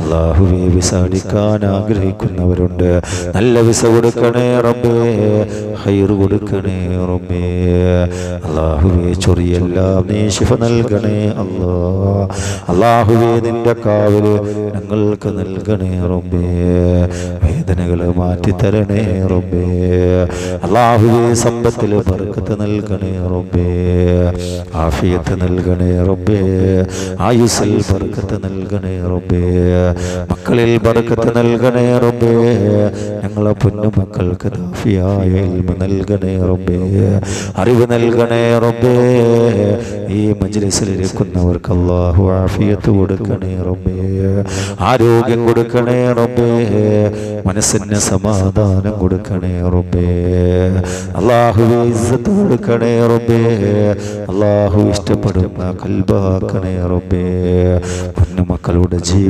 അല്ലാഹുവേ വിസ അടിക്കാൻ ആഗ്രഹിക്കുന്നവരുണ്ട്, നല്ല വിസ കൊടുക്കണേ റബ്ബേ, ഖൈർ കൊടുക്കണേ റബ്ബേ. അല്ലാഹുവേ ചൊറിയെല്ലാം നീ ശിഫ നൽകണേ അല്ലാ. അല്ലാഹുവേ നിന്റെ കാവല് ഞങ്ങൾക്ക് നൽകണേ റബ്ബേ, വേദനകൾ മാറ്റി തരണേ റബ്ബേ. അല്ലാഹുവേ സമ്പത്തിൽ ബർക്കത്ത് നൽകണേ റബ്ബേ, ആഫിയത്ത് നൽകണേ റബ്ബേ, ആയുസ്സിൽ ബർക്കത്ത് നൽകണേ റബ്ബേ, മക്കളിൽ ബർക്കത്ത് നൽകണേ റബ്ബേ. ഞങ്ങളെ പൊന്നു മക്കൾക്ക് ദാഫിയായ ഇൽമ നൽകണേ റബ്ബേ, അറിവ് നൽകണേ റബ്ബേ. ഈ മജ്ലിസിൽ ഇരിക്കുന്നവർക്ക് അല്ലാഹു ആഫിയത്ത് കൊടുക്കണേ റബ്ബേ, ആരോഗ്യം കൊടുക്കണേ റബ്ബേ, മനസ്സിന് സമാധാനം കൊടുക്കണേ റബ്ബേ. അല്ലാഹുവേ ഇസ്സത്ത് കൊടുക്കണേ റബ്ബേ, അല്ലാഹു ഇഷ്ടപ്പെടുന്ന ഖൽബാക്കണേ റബ്ബേ. പൊന്നു മക്കളുടെ ജീവിതം